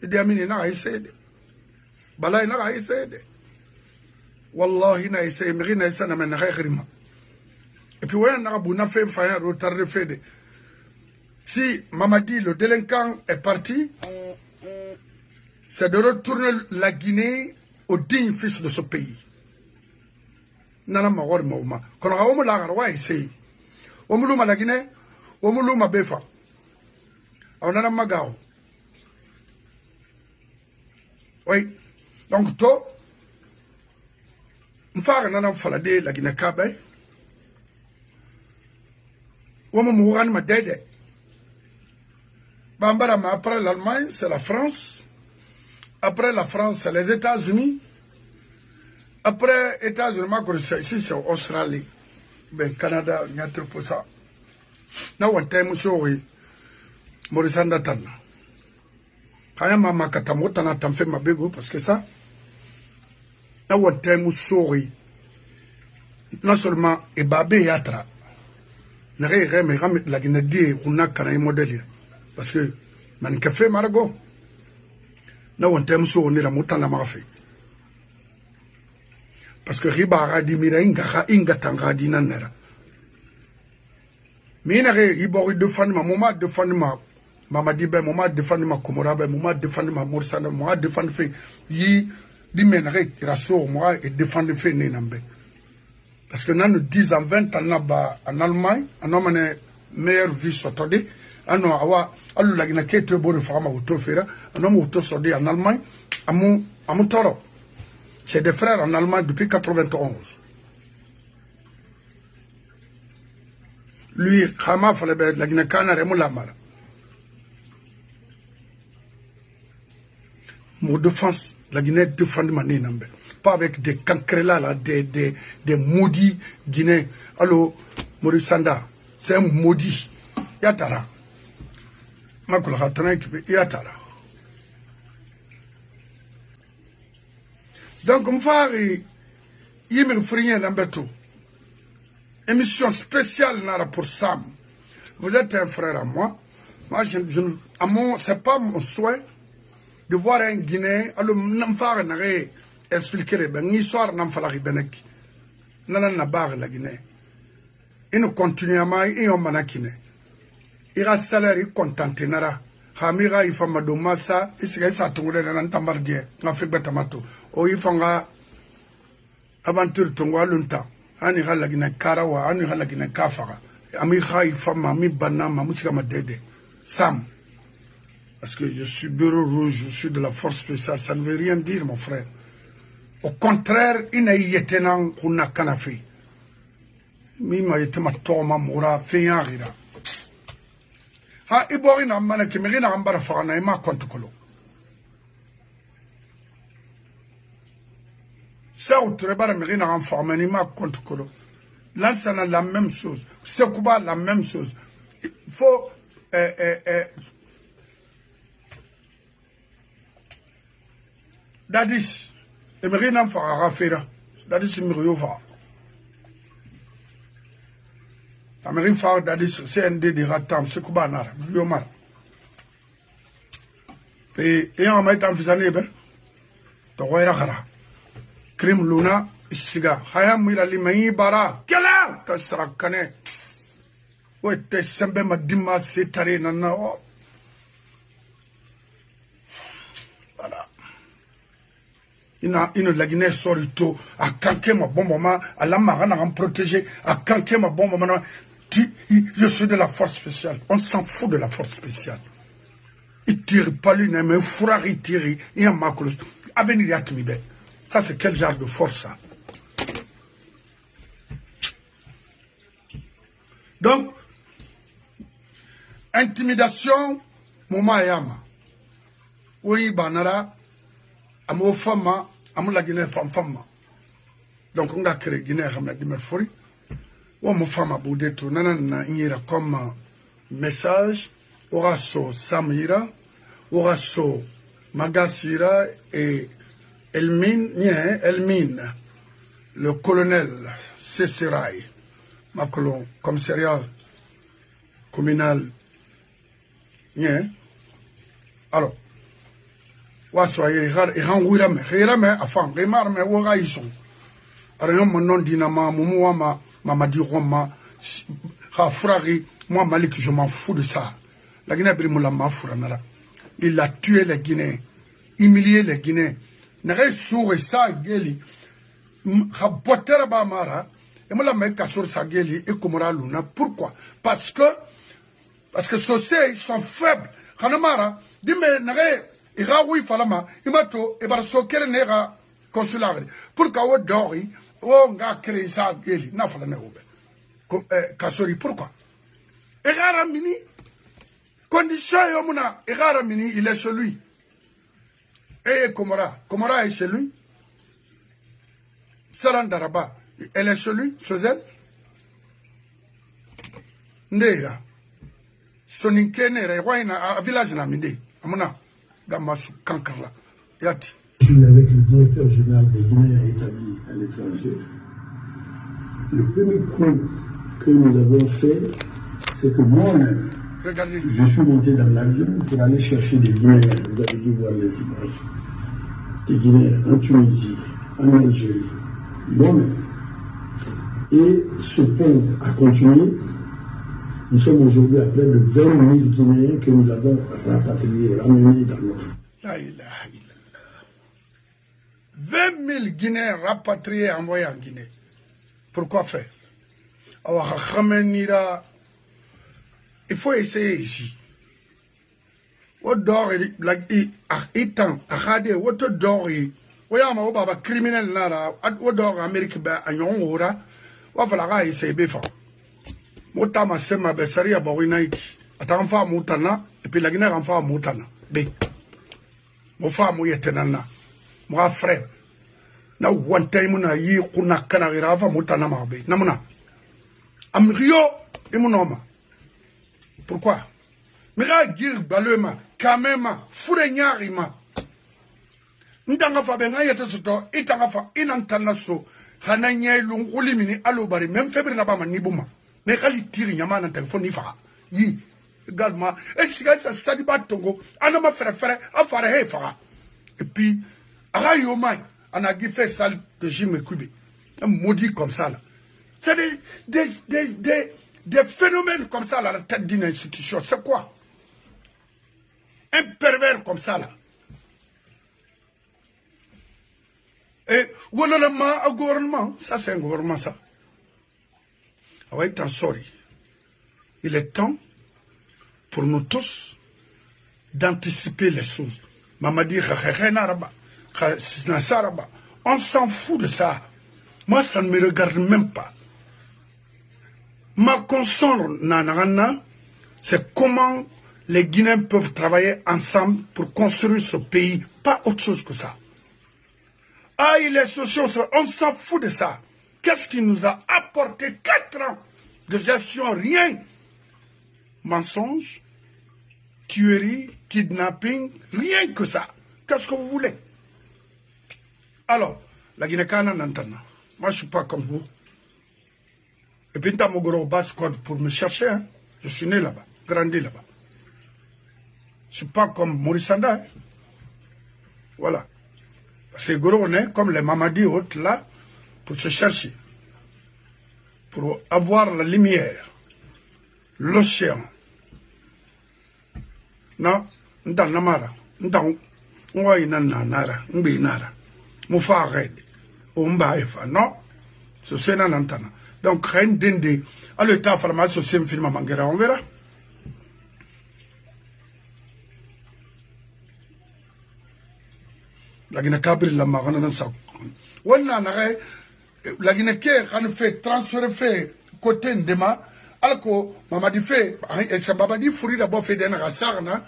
Idi Amin na aisede Bala na aisede wallahi na aisede mirina isana men khairima et puis ouais na bu na fait faire retard fait si Mamadi le délinquant est parti c'est de retourner la Guinée au digne fils de ce pays nana magor mauma kono ga o la garwa ise o muluma la Guinée o muluma befa onana magao. Oui, donc to m'fare nana falade la Guinée Kabe wama mouran ma dede bambara ma après l'Allemagne c'est la France, après la France c'est les États-Unis, après États-Unis ma ici c'est Australie ben Canada nyatre pour ça na one time sori Morisanda Tana Kaya mama katamota na tamfe mabego parce que ça na one time sori non seulement e babé yatra na re me ram la Guinée on kana modèle parce que man café margo na one time sori ni la motana ma fait parce que riba radi mira inga tanga dinanera mina re ibori de fan ma moma de fan ma Mamadi ben moma défendre ma Komora ben moma défendre ma Morsana moi défendre fait yi di menare raso moi et défendre fait né nambe parce que nous 10 ans 20 ans ba en Allemagne on a une meilleure vie sotode ano awa allu lagina ketre bo de fama auto fera on a auto sodé en Allemagne amu toro c'est des frères en Allemagne depuis 91 lui khama fale be lagina kana remu lamara mon défense, la Guinée défend ma n'ambe. Pas avec des cancrelats là, des maudits Guinéens. Allô, Maurice Sanda, c'est un maudit. Yatara. Ma collaborateur qui Yatara. Donc, on va y me frire un tout. Émission spéciale pour Sam. Vous êtes un frère à moi. Moi, c'est pas mon souhait de voir un Guinéen, alors n'amfare n'arrête expliquer ben histoire n'amfalari benek, nanan na barre la Guinée. Et nous continuons et on manakine. Il reste salaire il contenté nara. Hamira il faut madomasa, il se gagne à tourner dans un tambardien, n'a fait betamato. O il faut nga aventure tongwa lunta. Ani la Guinée karawa, ani la Guinée kafara. Ami il faut mami banama, musika madede. Sam. Parce que je suis bureau rouge, je suis de la force spéciale, ça ne veut rien dire, mon frère. Au contraire, il n'a y été nan kuna kanafi. Mima yete ma toma mura feyangira. Ha ibori na mana kimirina ambara fana ima kontukolo. Ça ou trebara mirina renformer ima kontukolo. Là, ça n'a la même chose. C'est quoi la même chose. Il faut Dadis, emerina fara rafera. Dadis miriyo fa. Ameri fa dadis CND de ratam se kuba nara miriyo mar. Et on m'a été envisagé ben. Togoira khara. Krim luna isiga. Hayam mira limayi bara. Kela kasra kane. Wete sembe madima setare nana. une la Guinée sorito à canquer ma bombe à la marana en protéger à canquer ma bombe je suis de la force spéciale. On s'en fout de la force spéciale. Il tire pas lui mais fourra il tire il y a maculus avenir yatmibe. Ça c'est quel genre de force ça? Donc intimidation moma yama. Oui banara amo fama amo la Guinée femme. Donc on a créé Guinée Hamad Merfori. Ou mon femme boudé tout nanana ira comme message aura so Samira aura so Magasira et Elmine le colonel Cécéraï Macron commissariat communal alors waso iran wirame afan remarme woga ison arayon non dinama mumuama Mamadi Roma, Frari, moi Malik, je m'en fous de ça. La Guinée Brimoula Mafuranara. Il a tué les Guinéens, humilié les Guinéens. N'arrête sourd et ça, Geli. Rabotera Bamara, et moi la mec sur sa Geli et Komora Luna. Pourquoi? Parce que ceux ils sont faibles. Hanamara, dis-moi, n'arrête, Iraoui Falama, Imato, et Barso Kerenera consular. Pourquoi Dori? Oh, on a créé ça, il n'a pas de Kassori, pourquoi? Eraramini, condition Yomuna, Eraramini, il est chez lui. Et Komora est chez lui. Salandaraba, elle est chez lui, chez elle. Ndega, Soninkene, Rewaina, village Namide, Amuna, Damasu, Kankala, Yati. Je suis avec le directeur général des Guinéens établis à l'étranger. Le premier point que nous avons fait, c'est que moi-même, je suis monté dans l'avion pour aller chercher des Guinéens. Vous avez dû voir les images. Des Guinéens en Tunisie, en Algérie, moi-même. Et ce pont a continué. Nous sommes aujourd'hui à près de 20 000 Guinéens que nous avons rapatriés, ramenés dans notre. 20 000 Guinéens rapatriés envoyés en Guinée. Pourquoi faire? Il faut essayer ici. Criminel Amérique Motama sema besaria bawinaiki. Atamfa mutana et puis la Guinée renfa mutana. B. Mo fa mo yetenana. Moi frère. Na one time na yi kuna kana rafa mutana mabe. Namuna. Am Rio imunoma. Pourquoi? Mira gir balema kamema furenyarima. Ndanga fa benga yete soto itanga fa inantana so hananya lungulimini alobari même febre na ba manibuma. Mais quand il tire, il y a un téléphone, il fait. Oui, également. Et si ça dit pas Tongo, on a fait un faire. Et puis, Arayomai, on a fait ça de Jim Kubé. Un maudit comme ça, là. C'est des phénomènes comme ça, là, à la tête d'une institution. C'est quoi? Un pervers comme ça, là. Et, voilà, un gouvernement. Ça, c'est un gouvernement, ça. Il est temps pour nous tous d'anticiper les choses. On s'en fout de ça. Moi, ça ne me regarde même pas. Ma console, c'est comment les Guinéens peuvent travailler ensemble pour construire ce pays. Pas autre chose que ça. Ah, il est social, on s'en fout de ça. Qu'est-ce qui nous a apporté 4 ans de gestion? Rien. Mensonge, tuerie, kidnapping, rien que ça. Qu'est-ce que vous voulez? Alors, la Guinée-Cana n'entend. Moi, je ne suis pas comme vous. Et puis, dans mon gros bas code pour me chercher, hein. Je suis né là-bas, grandi là-bas. Je ne suis pas comme Maurice Sanda. Hein. Voilà. Parce que gros, on est comme les Mamadi autres là, pour se chercher, pour avoir la lumière, l'océan. Non, dans Namara, dans Ouaïna Nara, Mbinara. Moufa Red. Omba Efa. Non. Ce c'est un antana. Donc, rien d'indé. À l'état, il faut que film à Mangera. On verra. La Guinée Cabri, la Marana, dans sa. Ouena, la Guinée qui a fait transfert fait côté Ndema. Alors Mamadi fait, et Chababadi Fouri d'abord fait des rassarna.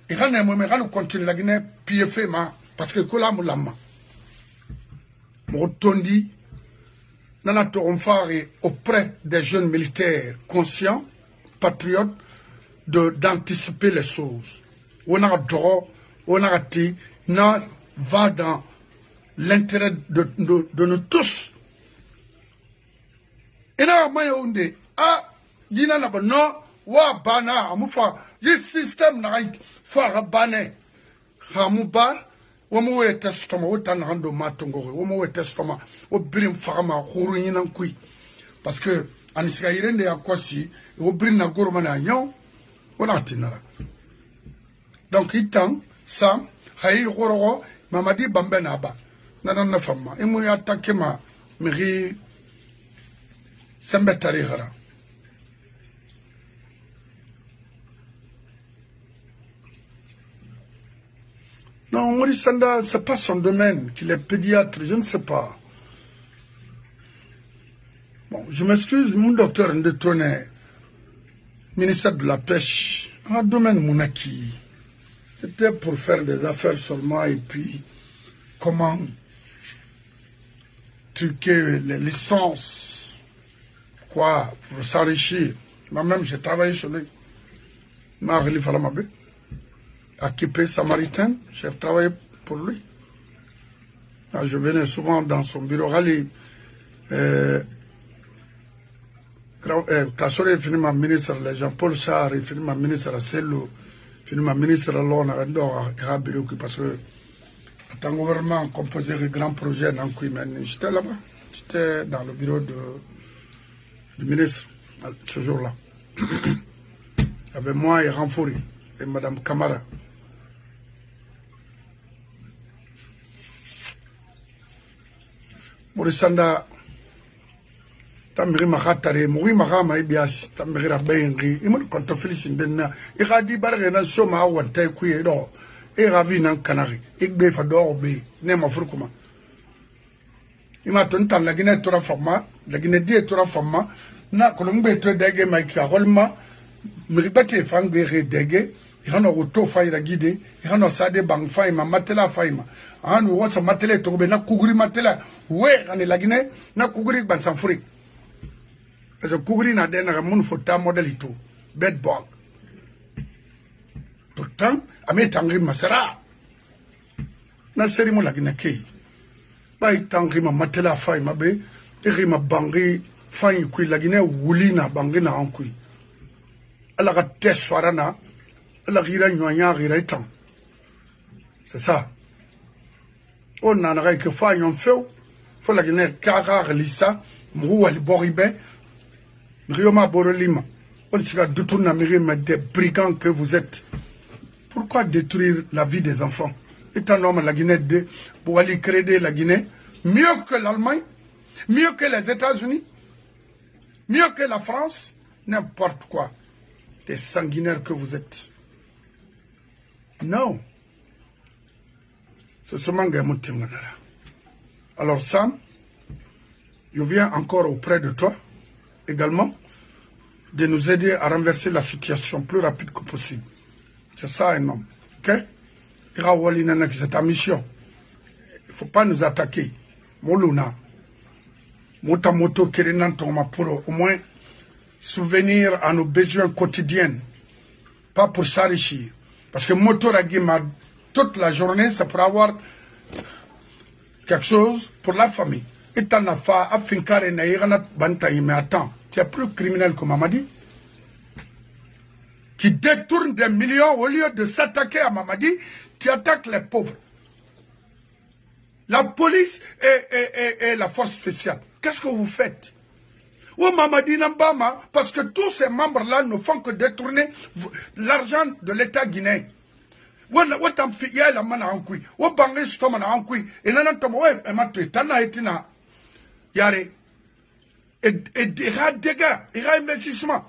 Et quand on continue la Guinée, puis fait ma. Parce que Kola Moulama. Motondi. Nana Toronfari auprès des jeunes militaires conscients, patriotes, d'anticiper les choses. On a droit, on a dit, va dans l'intérêt de nous tous. Et là, Mayounde, dina naba non, wa bana, amufa, y système na fa bane, hamuba, wamuwe testoma, wotan hando matongo, wamuwe testoma. Au brim farama houruninan kui parce que anisika irende ya kwasi au brim na goroma na nyon wala tinara donc itan sam hay gorogo mamadi bambena ba nanan na famma imu ya takema miri sembe tarihara non Maurice Sanda c'est pas son domaine qu'il est pédiatre je ne sais pas. Bon, je m'excuse, mon docteur Ndetone, ministère de la Pêche, un domaine mounaki. C'était pour faire des affaires seulement et puis comment truquer les licences, quoi, pour s'enrichir. Moi-même, j'ai travaillé sur lui. Marie Falamabé, équipé samaritain, j'ai travaillé pour lui. Je venais souvent dans son bureau, rallye. Kassore finima ministre le Jean-Paul Sarr finima ministre Sello finima ministre Lona Andor a bureau parce que tant gouvernement composé de grands projets dans Kouimen j'étais là-bas j'étais dans le bureau du ministre ce jour-là avec moi et Ranfouri et madame Kamara. Maurice Sanda Tamiri Mahatare, Moui Mahama Ibias, Tamira Benri, Imon Contofilis in Dena, Iradi Barrena Soma, one take queer, Eravinan Canary, Igbe Fador be, name of Rukuma. Imatunta Lagine Tora Fama, Lagine Dia Tora Fama, Na Columbe to Dege, Mike Holma, Miribate Fangere Dege, Ihano Uto Fire Guide, Ihano Sade Bang Faima, Matela Faima, and what's a Matele to be na Kuguri Matela, where and Lagine, na Kuguri Bansanfuri. As a Kuguri na den Ramon Fota modelito, bedbug. Pourtant, a met Tangri Masara. Na serimo Lagine Key. By Tangri Matela Faima be, Erima Bangi, Fine Kui Lagine, Wulina Bangina Ankui. Alaga test Farana, Alagira Noya Riretan. C'est ça. On n'en aurait que faille en feu, faut la guinée Kara Lissa, Mou al Boribe, Rioma Borolima. On sera de tout mais des brigands que vous êtes. Pourquoi détruire la vie des enfants? Étant homme la Guinée de pour aller créer la Guinée, mieux que l'Allemagne, mieux que les États-Unis, mieux que la France, n'importe quoi. Des sanguinaires que vous êtes. Non. C'est seulement un. Alors Sam, je viens encore auprès de toi, également, de nous aider à renverser la situation plus rapide que possible. C'est ça un homme. Ok? C'est ta mission. Il ne faut pas nous attaquer. Moluna. Motamoto Kirinantoma pour au moins souvenir à nos besoins quotidiens. Pas pour s'enrichir. Parce que Motoragima, toute la journée, ça pourra avoir quelque chose pour la famille. Et t'en as fait, affincare naïranat bantaï, mais attends, tu es plus criminel que Mamadi, qui détourne des millions au lieu de s'attaquer à Mamadi, tu attaques les pauvres. La police et la force spéciale. Qu'est-ce que vous faites? Ou Mamadi Nambama, parce que tous ces membres-là ne font que détourner l'argent de l'État guinéen. What am fit yala man ankui, what bangé stomach ankui, et nan tomo, et matu, tana etina. Yare, et ira dégâts, ira investissement.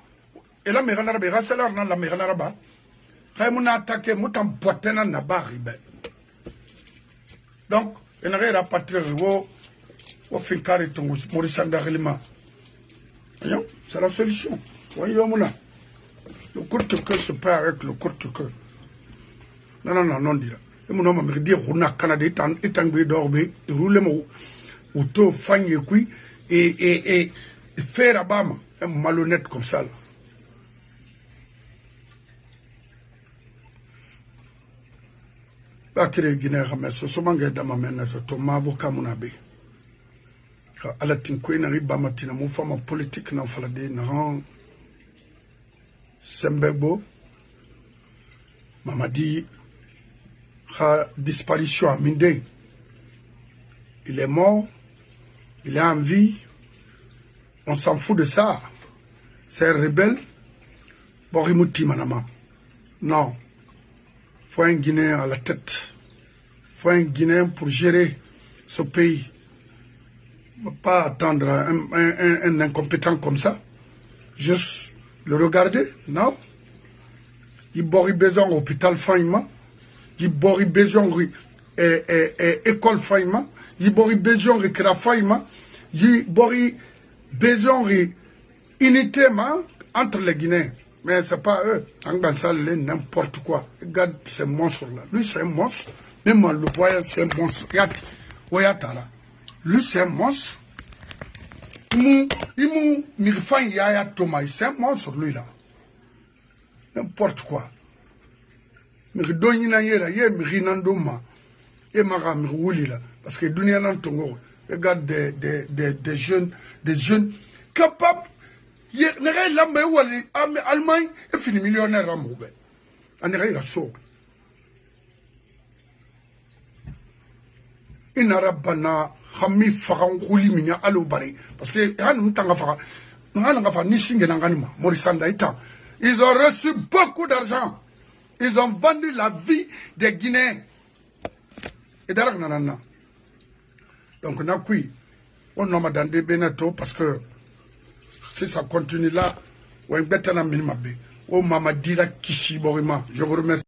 Et la mère n'arabe, ira salaire dans la mère n'arabe. Raymona attaqué, moutan boitena na baribe. Donc, il n'y a rien à partir de vous, au fincare ton Maurice Andarelima. C'est la solution. Voyons, le court que se perd avec le court que. Non, dire. Et mon homme me dit, on a Canada est un peu dormé, roule mon auto, fagne et faire à Bama, un malhonnête comme ça. Bakire Guinée Hameso, Somanga Damamena, Thomas Vokamunabe. À la Tinquina Ribamatina, mon forme politique n'a falade, n'a Sembebo, Mamadi, sa disparition à Minde. Il est mort, il est en vie, on s'en fout de ça. C'est un rebelle, Borimuti Manama. Non. Faut un Guinéen à la tête. Faut un Guinéen pour gérer ce pays. Pas attendre un incompétent comme ça. Juste le regarder, non. Il a besoin d'hôpital faillement. Il a besoin d'école faillement. Il a besoin de créer faillement. Il a besoin d'unité entre les Guinéens. Mais ce n'est pas eux. N'importe quoi. Regarde ces monstres-là. Lui, c'est un monstre. Même en le voyant, c'est un monstre. Regarde. Lui, c'est un monstre. Il c'est un monstre, lui, là. N'importe quoi. Parce que regarde des jeunes capables. L'Allemagne est fini millionnaire à Moubé. On est là, so. Il n'a pas Hami Faran Rouli Minia Alobari. Parce que ils ont reçu beaucoup d'argent. Ils ont vendu la vie des Guinéens. Et d'ailleurs, nanana. Donc, on a qui on a dans des Beneto parce que si ça continue là, on va être un minimum. Oh, Maman Dira Kishi Borima. Je vous remercie.